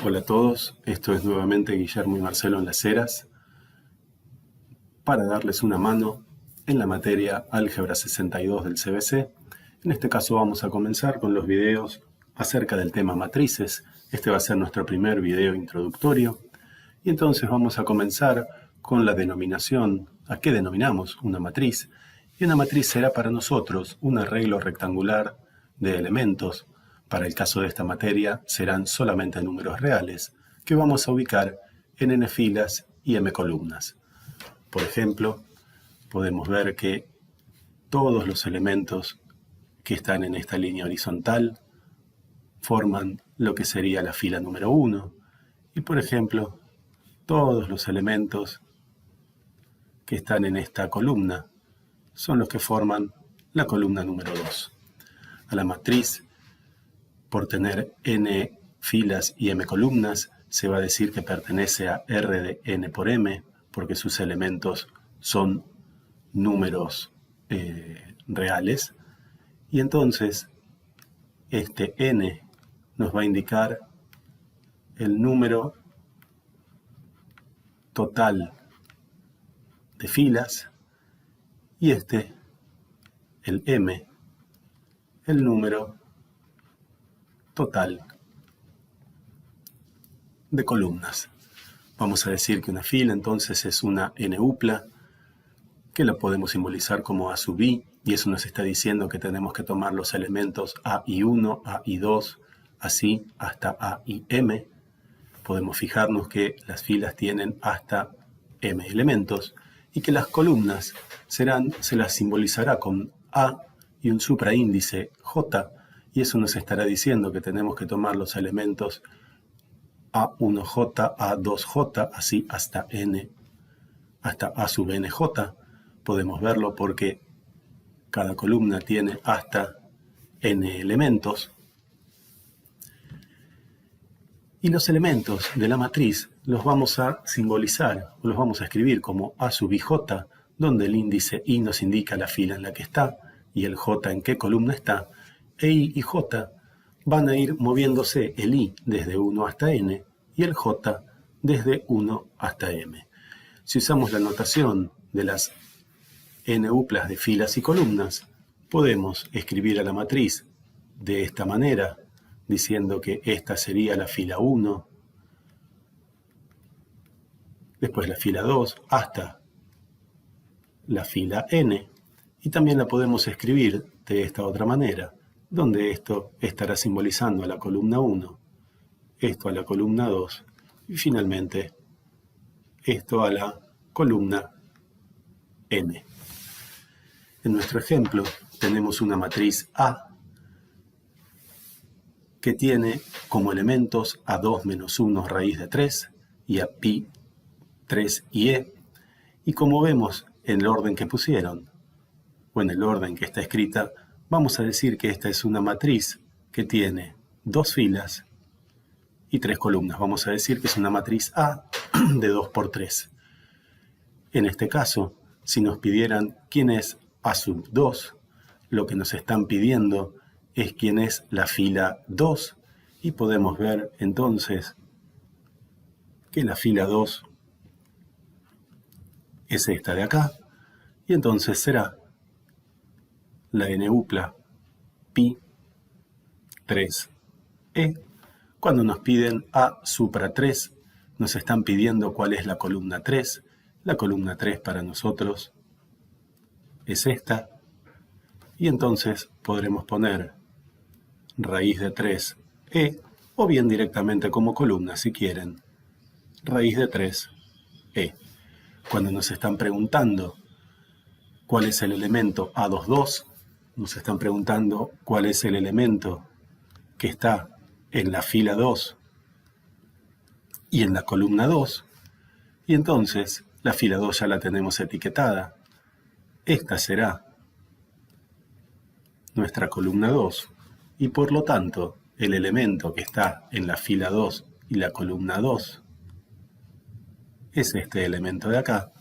Hola a todos, esto es nuevamente Guillermo y Marcelo en Las Heras para darles una mano en la materia Álgebra 62 del CBC. En este caso vamos a comenzar con los videos acerca del tema matrices. Este va a ser nuestro primer video introductorio y entonces vamos a comenzar con la denominación, a qué denominamos una matriz. Y una matriz será para nosotros un arreglo rectangular de elementos. Para el caso de esta materia serán solamente números reales, que vamos a ubicar en n filas y m columnas. Por ejemplo, podemos ver que todos los elementos que están en esta línea horizontal forman lo que sería la fila número 1. Y por ejemplo, todos los elementos que están en esta columna son los que forman la columna número 2. A la matriz, por tener n filas y m columnas, se va a decir que pertenece a R de n por m, porque sus elementos son números reales. Y entonces, este n nos va a indicar el número total de filas y este, el m, el número total de columnas. Vamos a decir que una fila entonces es una n-upla, que la podemos simbolizar como a sub i, y eso nos está diciendo que tenemos que tomar los elementos a y 1, a y 2, así hasta a y m. Podemos fijarnos que las filas tienen hasta m elementos y que las columnas se las simbolizará con a y un supraíndice j, y eso nos estará diciendo que tenemos que tomar los elementos a1j, a2j, así hasta n, hasta a sub nj. Podemos verlo porque cada columna tiene hasta n elementos. Y los elementos de la matriz los vamos a simbolizar, o los vamos a escribir como a sub ij, donde el índice i nos indica la fila en la que está y el j en qué columna está, e i y j van a ir moviéndose el i desde 1 hasta n y el j desde 1 hasta m. Si usamos la notación de las n-uplas de filas y columnas, podemos escribir a la matriz de esta manera, diciendo que esta sería la fila 1, después la fila 2, hasta la fila n, y también la podemos escribir de esta otra manera, donde esto estará simbolizando a la columna 1, esto a la columna 2, y finalmente esto a la columna m. En nuestro ejemplo tenemos una matriz A que tiene como elementos a 2 menos 1 raíz de 3 y a pi 3 y e, y como vemos en el orden que pusieron, o en el orden que está escrita, vamos a decir que esta es una matriz que tiene 2 filas y 3 columnas. Vamos a decir que es una matriz A de 2 por 3. En este caso, si nos pidieran quién es A sub 2, lo que nos están pidiendo es quién es la fila 2, y podemos ver entonces que la fila 2 es esta de acá, y entonces será la n-upla pi 3e. Cuando nos piden A supra 3, nos están pidiendo cuál es la columna 3. La columna 3 para nosotros es esta, y entonces podremos poner raíz de 3e, o bien directamente como columna si quieren, raíz de 3e. Cuando nos están preguntando cuál es el elemento A22, nos están preguntando cuál es el elemento que está en la fila 2 y en la columna 2, y entonces la fila 2 ya la tenemos etiquetada. Esta será nuestra columna 2, y por lo tanto el elemento que está en la fila 2 y la columna 2 es este elemento de acá,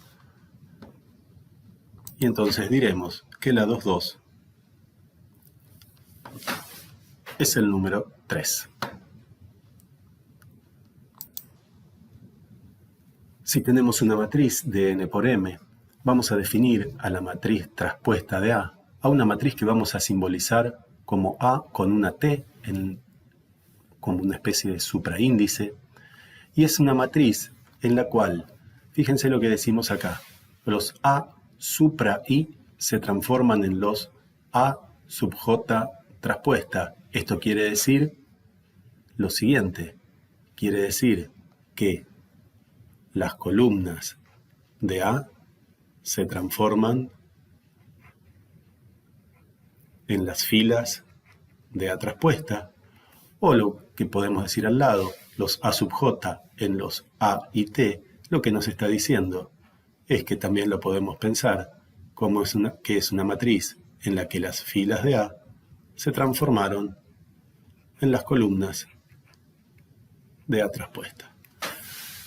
y entonces diremos que la 22 es el número 3. Si tenemos una matriz de n por m, vamos a definir a la matriz traspuesta de A, a una matriz que vamos a simbolizar como A con una T, como una especie de supraíndice, y es una matriz en la cual, fíjense lo que decimos acá, los A supra I se transforman en los A sub J traspuesta. Esto quiere decir lo siguiente, quiere decir que las columnas de A se transforman en las filas de A traspuesta, o lo que podemos decir al lado, los A sub J en los A y T, lo que nos está diciendo es que también lo podemos pensar como que es una matriz en la que las filas de A se transformaron en las columnas de A traspuesta.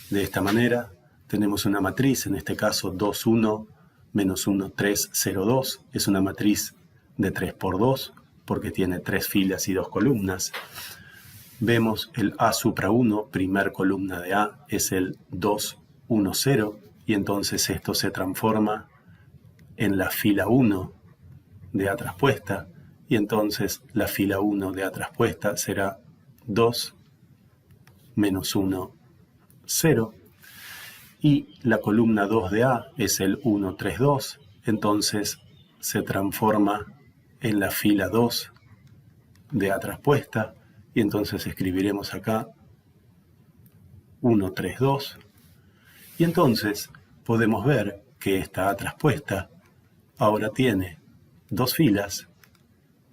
De esta manera tenemos una matriz, en este caso 2, 1, menos 1, 3, 0, 2. Es una matriz de 3 por 2 porque tiene 3 filas y 2 columnas. Vemos el A supra 1, primer columna de A, es el 2, 1, 0, y entonces esto se transforma en la fila 1 de A traspuesta, y entonces la fila 1 de A traspuesta será 2, menos 1, 0, y la columna 2 de A es el 1, 3, 2, entonces se transforma en la fila 2 de A traspuesta, y entonces escribiremos acá 1, 3, 2, y entonces podemos ver que esta A traspuesta ahora tiene 2 filas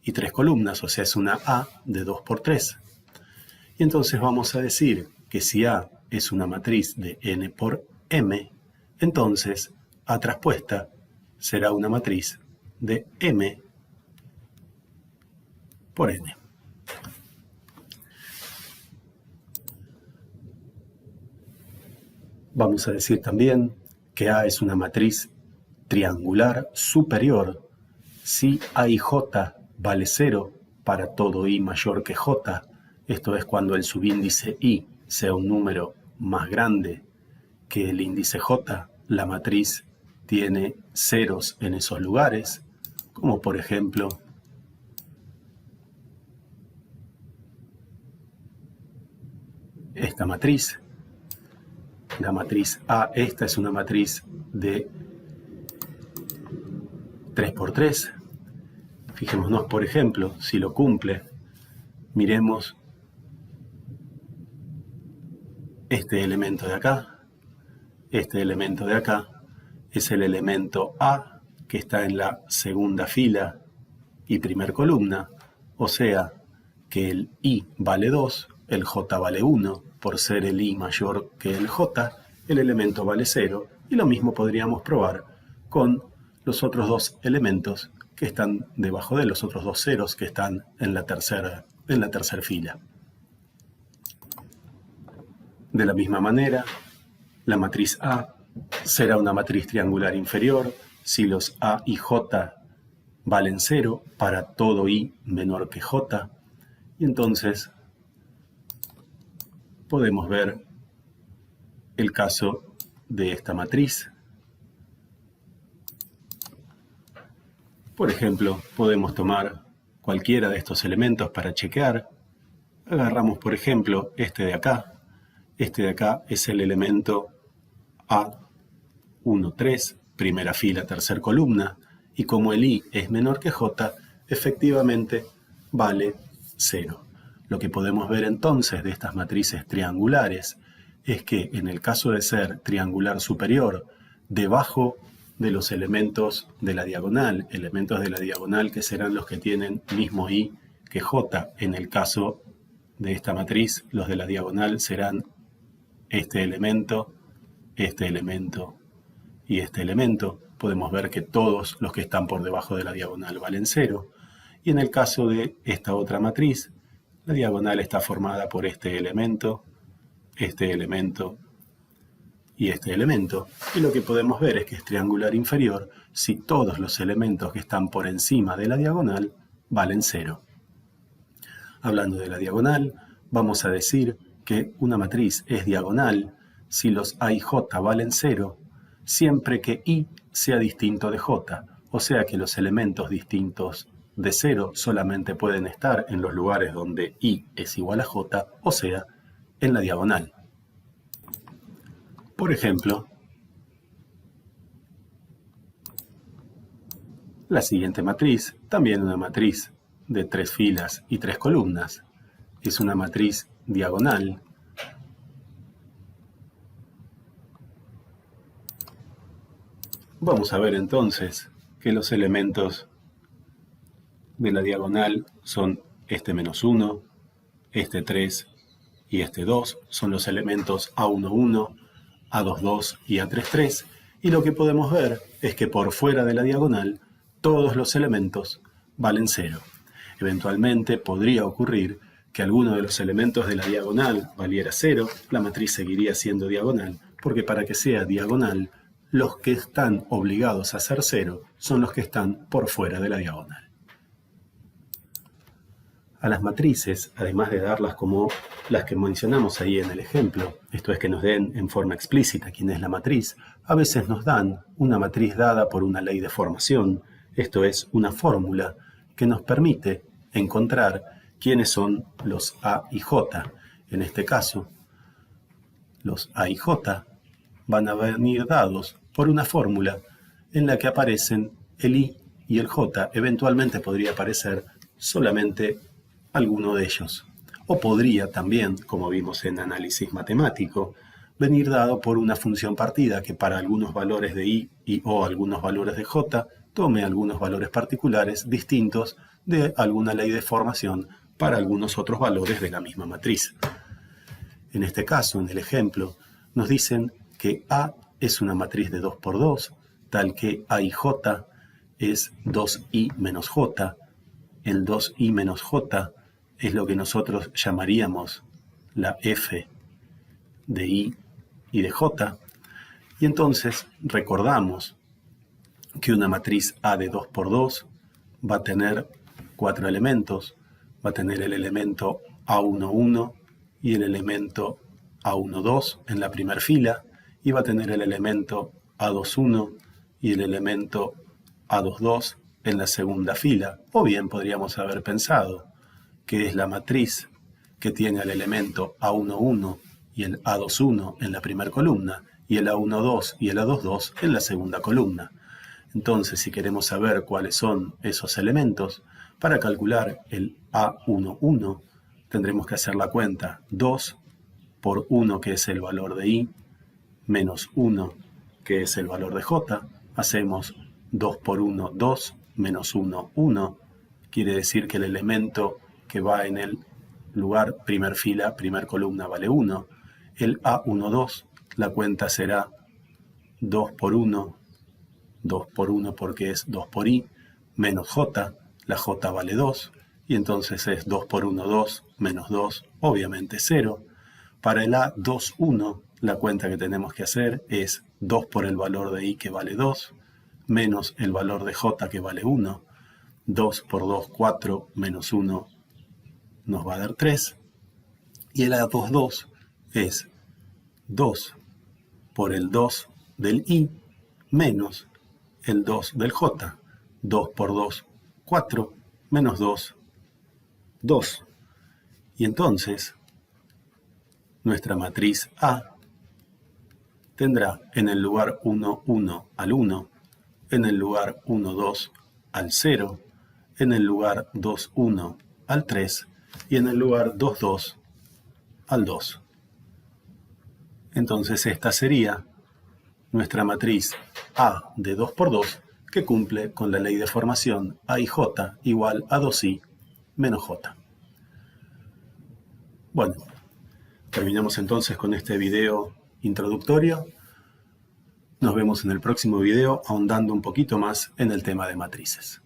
y 3 columnas, o sea, es una A de 2 por 3. Y entonces vamos a decir que si A es una matriz de n por m, entonces A traspuesta será una matriz de m por n. Vamos a decir también que A es una matriz triangular superior si A y J vale 0 para todo I mayor que J. Esto es cuando el subíndice I sea un número más grande que el índice J. La matriz tiene ceros en esos lugares, como por ejemplo esta matriz. La matriz A, esta es una matriz de 3 por 3. Fijémonos, por ejemplo, si lo cumple, miremos este elemento de acá. Este elemento de acá es el elemento A, que está en la segunda fila y primer columna, o sea que el I vale 2, el J vale 1, por ser el I mayor que el J, el elemento vale 0, y lo mismo podríamos probar con los otros dos elementos que están debajo de los otros dos ceros que están en la tercera fila. De la misma manera, la matriz A será una matriz triangular inferior si los A y J valen 0 para todo I menor que J, y entonces podemos ver el caso de esta matriz. Por ejemplo, podemos tomar cualquiera de estos elementos para chequear. Agarramos, por ejemplo, este de acá. Este de acá es el elemento A1, 3, primera fila, tercera columna, y como el I es menor que J, efectivamente vale 0. Lo que podemos ver entonces de estas matrices triangulares es que en el caso de ser triangular superior, debajo de los elementos de la diagonal que serán los que tienen mismo I que J, en el caso de esta matriz, los de la diagonal serán este elemento y este elemento. Podemos ver que todos los que están por debajo de la diagonal valen 0. Y en el caso de esta otra matriz, la diagonal está formada por este elemento y este elemento. Y lo que podemos ver es que es triangular inferior si todos los elementos que están por encima de la diagonal valen 0. Hablando de la diagonal, vamos a decir que una matriz es diagonal si los A y J valen 0, siempre que I sea distinto de J, o sea que los elementos distintos de 0 solamente pueden estar en los lugares donde I es igual a J, o sea, en la diagonal. Por ejemplo, la siguiente matriz, también una matriz de 3 filas y 3 columnas, es una matriz diagonal. Vamos a ver entonces que los elementos de la diagonal son este -1, este 3 y este 2, son los elementos A11, A22 y A33, y lo que podemos ver es que por fuera de la diagonal todos los elementos valen 0. Eventualmente podría ocurrir que alguno de los elementos de la diagonal valiera 0, la matriz seguiría siendo diagonal, porque para que sea diagonal, los que están obligados a ser 0 son los que están por fuera de la diagonal. A las matrices, además de darlas como las que mencionamos ahí en el ejemplo, esto es que nos den en forma explícita quién es la matriz, a veces nos dan una matriz dada por una ley de formación, esto es una fórmula que nos permite encontrar quiénes son los A y J. En este caso, los A y J van a venir dados por una fórmula en la que aparecen el I y el J. Eventualmente podría aparecer solamente alguno de ellos. O podría también, como vimos en análisis matemático, venir dado por una función partida que para algunos valores de I y o algunos valores de J tome algunos valores particulares distintos de alguna ley de formación para algunos otros valores de la misma matriz. En este caso, en el ejemplo, nos dicen que A es una matriz de 2 por 2, tal que A y J es 2I menos J. El 2I menos J es lo que nosotros llamaríamos la F de I y de J. Y entonces recordamos que una matriz A de 2 por 2 va a tener 4 elementos. Va a tener el elemento A11 y el elemento A12 en la primera fila, y va a tener el elemento A21 y el elemento A22 en la segunda fila. O bien podríamos haber pensado que es la matriz que tiene el elemento A11 y el A21 en la primera columna y el A12 y el A22 en la segunda columna. Entonces, si queremos saber cuáles son esos elementos, para calcular el A11 tendremos que hacer la cuenta 2 por 1, que es el valor de I, menos 1, que es el valor de J. Hacemos 2 por 1, 2, menos 1, 1. Quiere decir que el elemento que va en el lugar primer fila, primer columna, vale 1. El A12, la cuenta será 2 por 1, 2 por 1 porque es 2 por I, menos J, la J vale 2, y entonces es 2 por 1, 2, menos 2, obviamente 0. Para el A21, la cuenta que tenemos que hacer es 2 por el valor de I, que vale 2, menos el valor de J, que vale 1. 2 por 2, 4, menos 1 nos va a dar 3. Y el A22 es 2 por el 2 del I, menos el 2 del J. 2 por 2, 4, menos 2, 2. Y entonces, nuestra matriz A tendrá en el lugar 1, 1 al 1, en el lugar 1, 2 al 0, en el lugar 2, 1 al 3 y en el lugar 2, 2 al 2. Entonces esta sería nuestra matriz A de 2 por 2, que cumple con la ley de formación A y J igual a 2I menos J. Bueno, terminamos entonces con este video introductorio. Nos vemos en el próximo video ahondando un poquito más en el tema de matrices.